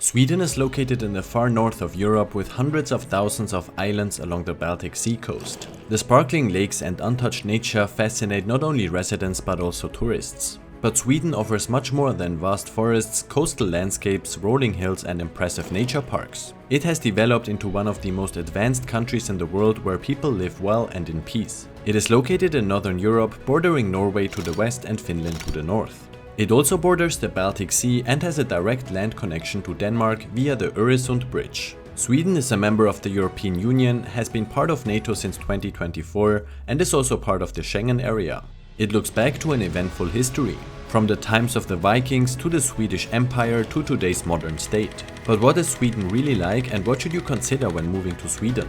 Sweden is located in the far north of Europe with hundreds of thousands of islands along the Baltic Sea coast. The sparkling lakes and untouched nature fascinate not only residents but also tourists. But Sweden offers much more than vast forests, coastal landscapes, rolling hills and impressive nature parks. It has developed into one of the most advanced countries in the world where people live well and in peace. It is located in northern Europe, bordering Norway to the west and Finland to the north. It also borders the Baltic Sea and has a direct land connection to Denmark via the Öresund Bridge. Sweden is a member of the European Union, has been part of NATO since 2024 and is also part of the Schengen area. It looks back to an eventful history, from the times of the Vikings to the Swedish Empire to today's modern state. But what is Sweden really like and what should you consider when moving to Sweden?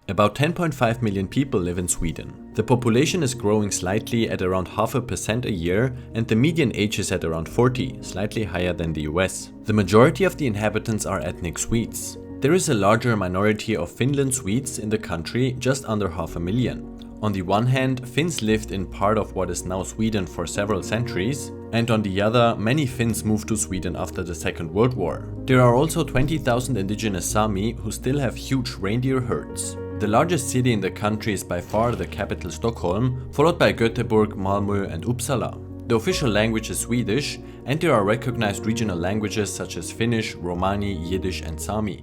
About 10.5 million people live in Sweden. The population is growing slightly at around 0.5% a year and the median age is at around 40, slightly higher than the US. The majority of the inhabitants are ethnic Swedes. There is a larger minority of Finland Swedes in the country, just under 500,000. On the one hand, Finns lived in part of what is now Sweden for several centuries, and on the other, many Finns moved to Sweden after the Second World War. There are also 20,000 indigenous Sami who still have huge reindeer herds. The largest city in the country is by far the capital Stockholm, followed by Göteborg, Malmö and Uppsala. The official language is Swedish, and there are recognized regional languages such as Finnish, Romani, Yiddish and Sami.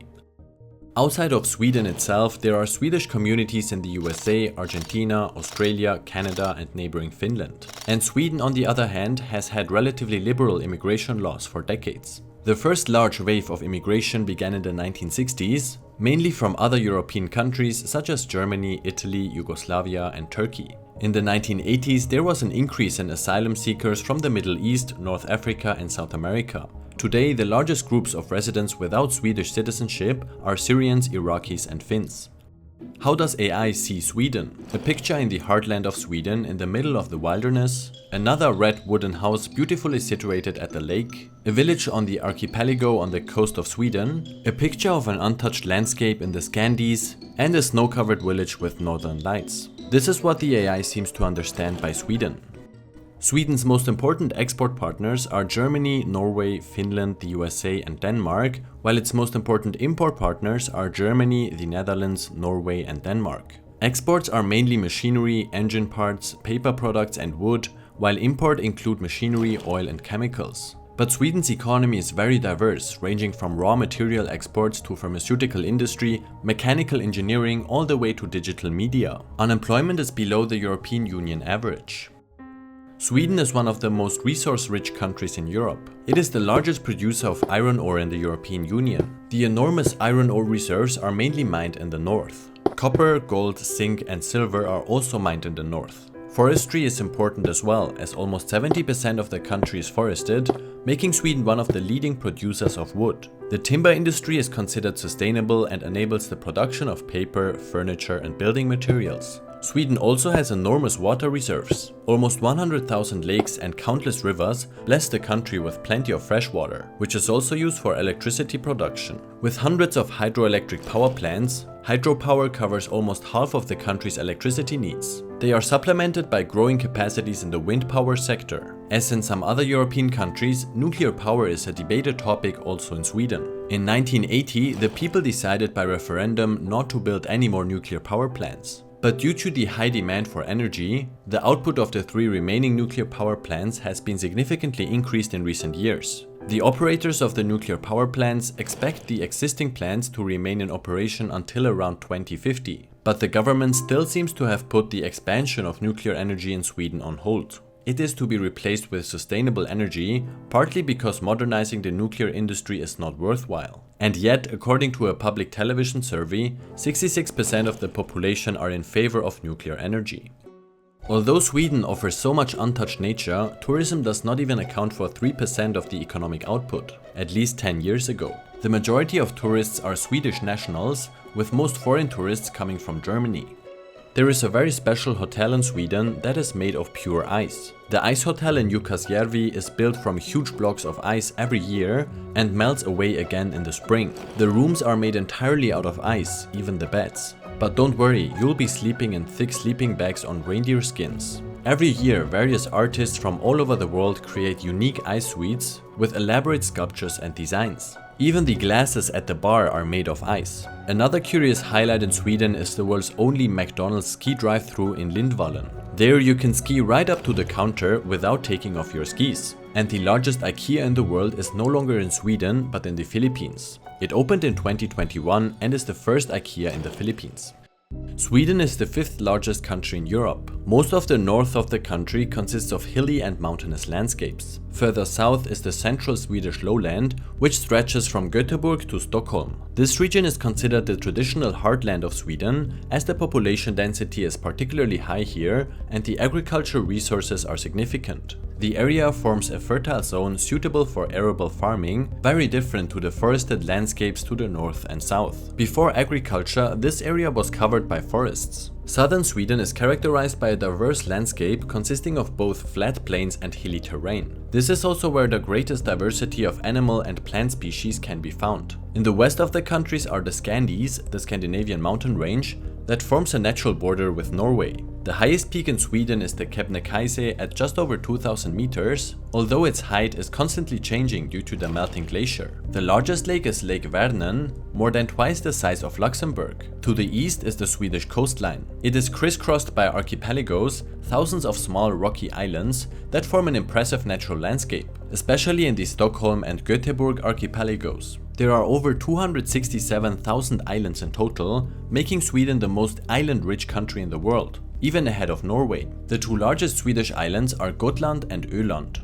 Outside of Sweden itself, there are Swedish communities in the USA, Argentina, Australia, Canada and neighboring Finland. And Sweden, on the other hand, has had relatively liberal immigration laws for decades. The first large wave of immigration began in the 1960s, mainly from other European countries such as Germany, Italy, Yugoslavia and Turkey. In the 1980s, there was an increase in asylum seekers from the Middle East, North Africa and South America. Today, the largest groups of residents without Swedish citizenship are Syrians, Iraqis and Finns. How does AI see Sweden? A picture in the heartland of Sweden in the middle of the wilderness, another red wooden house beautifully situated at the lake, a village on the archipelago on the coast of Sweden, a picture of an untouched landscape in the Scandies, and a snow-covered village with northern lights. This is what the AI seems to understand by Sweden. Sweden's most important export partners are Germany, Norway, Finland, the USA and Denmark, while its most important import partners are Germany, the Netherlands, Norway and Denmark. Exports are mainly machinery, engine parts, paper products and wood, while import include machinery, oil and chemicals. But Sweden's economy is very diverse, ranging from raw material exports to pharmaceutical industry, mechanical engineering, all the way to digital media. Unemployment is below the European Union average. Sweden is one of the most resource-rich countries in Europe. It is the largest producer of iron ore in the European Union. The enormous iron ore reserves are mainly mined in the north. Copper, gold, zinc and silver are also mined in the north. Forestry is important as well, as almost 70% of the country is forested, making Sweden one of the leading producers of wood. The timber industry is considered sustainable and enables the production of paper, furniture and building materials. Sweden also has enormous water reserves. Almost 100,000 lakes and countless rivers bless the country with plenty of fresh water, which is also used for electricity production. With hundreds of hydroelectric power plants, hydropower covers almost half of the country's electricity needs. They are supplemented by growing capacities in the wind power sector. As in some other European countries, nuclear power is a debated topic also in Sweden. In 1980, the people decided by referendum not to build any more nuclear power plants. But due to the high demand for energy, the output of the 3 remaining nuclear power plants has been significantly increased in recent years. The operators of the nuclear power plants expect the existing plants to remain in operation until around 2050. But the government still seems to have put the expansion of nuclear energy in Sweden on hold. It is to be replaced with sustainable energy, partly because modernizing the nuclear industry is not worthwhile. And yet, according to a public television survey, 66% of the population are in favor of nuclear energy. Although Sweden offers so much untouched nature, tourism does not even account for 3% of the economic output, at least 10 years ago. The majority of tourists are Swedish nationals, with most foreign tourists coming from Germany. There is a very special hotel in Sweden that is made of pure ice. The ice hotel in Jukkasjärvi is built from huge blocks of ice every year and melts away again in the spring. The rooms are made entirely out of ice, even the beds. But don't worry, you'll be sleeping in thick sleeping bags on reindeer skins. Every year, various artists from all over the world create unique ice suites with elaborate sculptures and designs. Even the glasses at the bar are made of ice. Another curious highlight in Sweden is the world's only McDonald's ski drive-thru in Lindvallen. There you can ski right up to the counter without taking off your skis. And the largest IKEA in the world is no longer in Sweden but in the Philippines. It opened in 2021 and is the first IKEA in the Philippines. Sweden is the 5th largest country in Europe. Most of the north of the country consists of hilly and mountainous landscapes. Further south is the central Swedish lowland, which stretches from Göteborg to Stockholm. This region is considered the traditional heartland of Sweden, as the population density is particularly high here and the agricultural resources are significant. The area forms a fertile zone suitable for arable farming, very different to the forested landscapes to the north and south. Before agriculture, this area was covered by forests. Southern Sweden is characterized by a diverse landscape consisting of both flat plains and hilly terrain. This is also where the greatest diversity of animal and plant species can be found. In the west of the countries are the Scandies, the Scandinavian mountain range, that forms a natural border with Norway. The highest peak in Sweden is the Kebnekaise at just over 2000 meters, although its height is constantly changing due to the melting glacier. The largest lake is Lake Värnen, more than twice the size of Luxembourg. To the east is the Swedish coastline. It is crisscrossed by archipelagos, thousands of small rocky islands that form an impressive natural landscape, especially in the Stockholm and Göteborg archipelagos. There are over 267,000 islands in total, making Sweden the most island-rich country in the world, even ahead of Norway. The two largest Swedish islands are Gotland and Öland.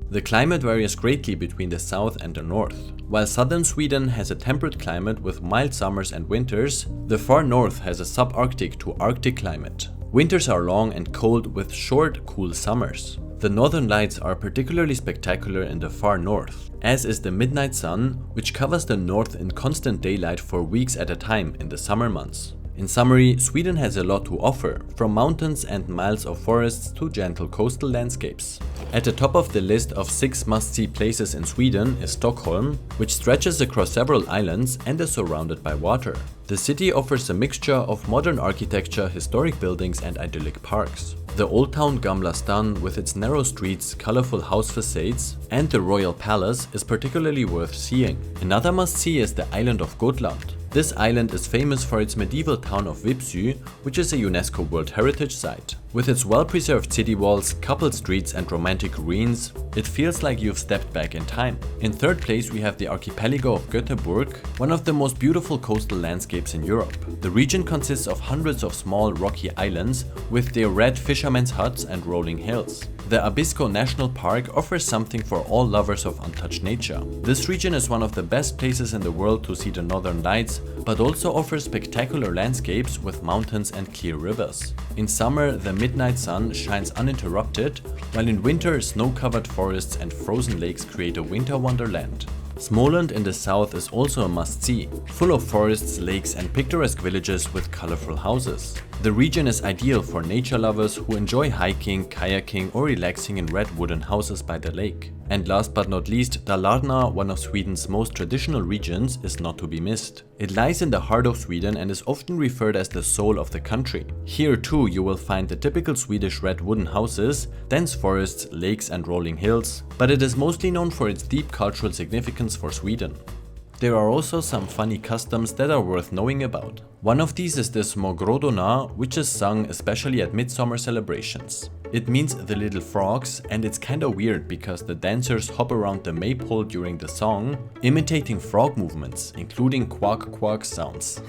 The climate varies greatly between the south and the north. While southern Sweden has a temperate climate with mild summers and winters, the far north has a subarctic to arctic climate. Winters are long and cold with short, cool summers. The northern lights are particularly spectacular in the far north, as is the midnight sun, which covers the north in constant daylight for weeks at a time in the summer months. In summary, Sweden has a lot to offer, from mountains and miles of forests to gentle coastal landscapes. At the top of the list of 6 must-see places in Sweden is Stockholm, which stretches across several islands and is surrounded by water. The city offers a mixture of modern architecture, historic buildings and idyllic parks. The old town Gamla Stan with its narrow streets, colorful house facades and the royal palace is particularly worth seeing. Another must-see is the island of Gotland. This island is famous for its medieval town of Vipsø, which is a UNESCO World Heritage Site. With its well-preserved city walls, coupled streets and romantic ruins, it feels like you've stepped back in time. In third place we have the archipelago of Göteborg, one of the most beautiful coastal landscapes in Europe. The region consists of hundreds of small rocky islands with their red fishermen's huts and rolling hills. The Abisko National Park offers something for all lovers of untouched nature. This region is one of the best places in the world to see the northern lights, but also offers spectacular landscapes with mountains and clear rivers. In summer, the midnight sun shines uninterrupted, while in winter, snow-covered forests and frozen lakes create a winter wonderland. Småland in the south is also a must-see, full of forests, lakes and picturesque villages with colorful houses. The region is ideal for nature lovers who enjoy hiking, kayaking or relaxing in red wooden houses by the lake. And last but not least, Dalarna, one of Sweden's most traditional regions, is not to be missed. It lies in the heart of Sweden and is often referred as the soul of the country. Here too you will find the typical Swedish red wooden houses, dense forests, lakes and rolling hills, but it is mostly known for its deep cultural significance for Sweden. There are also some funny customs that are worth knowing about. One of these is the Smågrodorna, which is sung especially at midsummer celebrations. It means the little frogs, and it's kinda weird because the dancers hop around the maypole during the song, imitating frog movements, including quack quack sounds.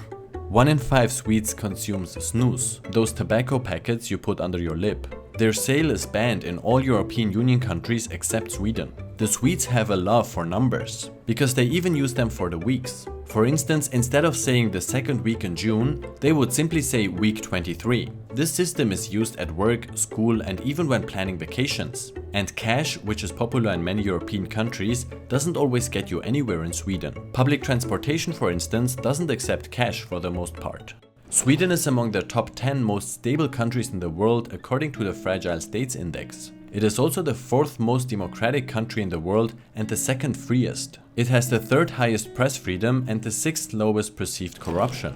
1 in 5 Swedes consumes snus, those tobacco packets you put under your lip. Their sale is banned in all European Union countries except Sweden. The Swedes have a love for numbers, because they even use them for the weeks. For instance, instead of saying the second week in June, they would simply say week 23. This system is used at work, school and even when planning vacations. And cash, which is popular in many European countries, doesn't always get you anywhere in Sweden. Public transportation, for instance, doesn't accept cash for the most part. Sweden is among the top 10 most stable countries in the world according to the Fragile States Index. It is also the 4th most democratic country in the world and the 2nd freest. It has the 3rd highest press freedom and the 6th lowest perceived corruption.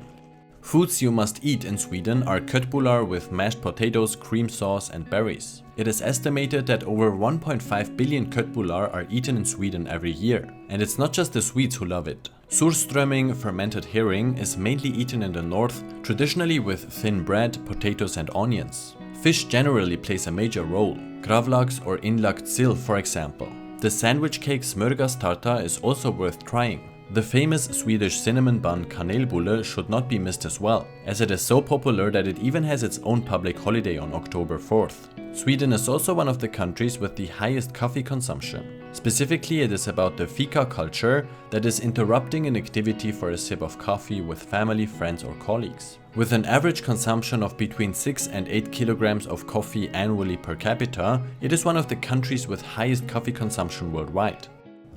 Foods you must eat in Sweden are köttbullar with mashed potatoes, cream sauce and berries. It is estimated that over 1.5 billion köttbullar are eaten in Sweden every year. And it's not just the Swedes who love it. Surströmming, fermented herring, is mainly eaten in the north, traditionally with thin bread, potatoes and onions. Fish generally plays a major role. Gravlax or inlagt sill, for example. The sandwich cake smörgåstårta is also worth trying. The famous Swedish cinnamon bun kanelbulle should not be missed as well, as it is so popular that it even has its own public holiday on October 4th. Sweden is also one of the countries with the highest coffee consumption. Specifically, it is about the fika culture, that is interrupting an activity for a sip of coffee with family, friends or colleagues. With an average consumption of between 6 and 8 kilograms of coffee annually per capita, it is one of the countries with highest coffee consumption worldwide.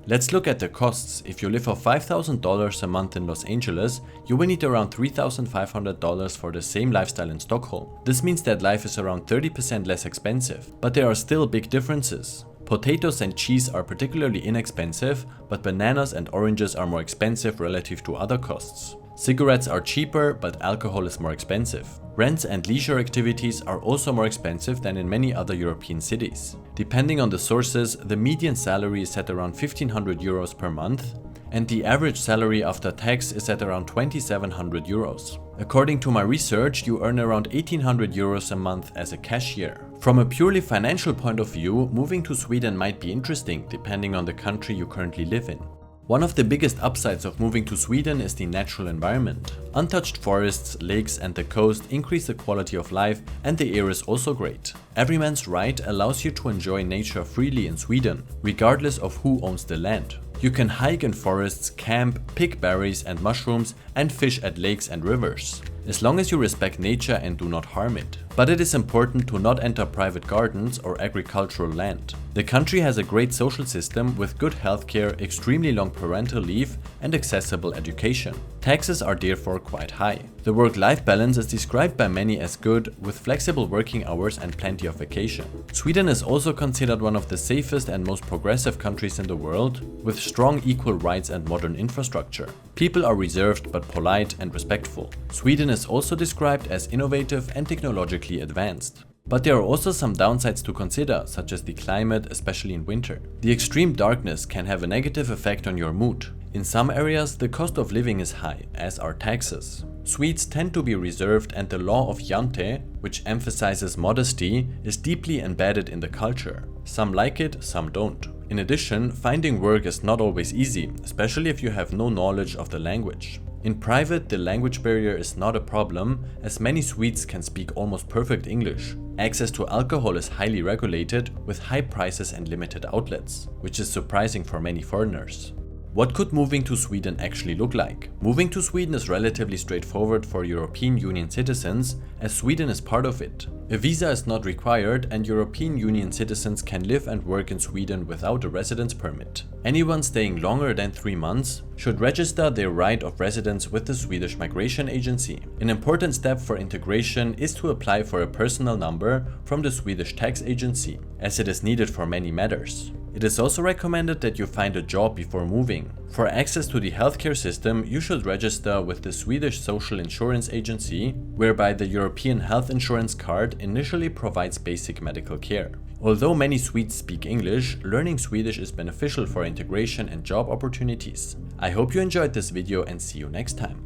Let's look at the costs. If you live for $5,000 a month in Los Angeles, you will need around $3,500 for the same lifestyle in Stockholm. This means that life is around 30% less expensive, but there are still big differences. Potatoes and cheese are particularly inexpensive, but bananas and oranges are more expensive relative to other costs. Cigarettes are cheaper, but alcohol is more expensive. Rents and leisure activities are also more expensive than in many other European cities. Depending on the sources, the median salary is at around 1,500 euros per month, and the average salary after tax is at around 2,700 euros. According to my research, you earn around 1,800 euros a month as a cashier. From a purely financial point of view, moving to Sweden might be interesting, depending on the country you currently live in. One of the biggest upsides of moving to Sweden is the natural environment. Untouched forests, lakes and the coast increase the quality of life, and the air is also great. Everyman's right allows you to enjoy nature freely in Sweden, regardless of who owns the land. You can hike in forests, camp, pick berries and mushrooms, and fish at lakes and rivers, as long as you respect nature and do not harm it. But it is important to not enter private gardens or agricultural land. The country has a great social system with good healthcare, extremely long parental leave, and accessible education. Taxes are therefore quite high. The work-life balance is described by many as good, with flexible working hours and plenty of vacation. Sweden is also considered one of the safest and most progressive countries in the world, with strong equal rights and modern infrastructure. People are reserved but polite and respectful. Sweden is also described as innovative and technologically advanced. But there are also some downsides to consider, such as the climate, especially in winter. The extreme darkness can have a negative effect on your mood. In some areas, the cost of living is high, as are taxes. Swedes tend to be reserved, and the law of jante, which emphasizes modesty, is deeply embedded in the culture. Some like it, some don't. In addition, finding work is not always easy, especially if you have no knowledge of the language. In private, the language barrier is not a problem, as many Swedes can speak almost perfect English. Access to alcohol is highly regulated, with high prices and limited outlets, which is surprising for many foreigners. What could moving to Sweden actually look like? Moving to Sweden is relatively straightforward for European Union citizens, as Sweden is part of it. A visa is not required, and European Union citizens can live and work in Sweden without a residence permit. Anyone staying longer than 3 months should register their right of residence with the Swedish Migration Agency. An important step for integration is to apply for a personal number from the Swedish Tax Agency, as it is needed for many matters. It is also recommended that you find a job before moving. For access to the healthcare system, you should register with the Swedish Social Insurance Agency, whereby the European Health Insurance Card initially provides basic medical care. Although many Swedes speak English, learning Swedish is beneficial for integration and job opportunities. I hope you enjoyed this video and see you next time.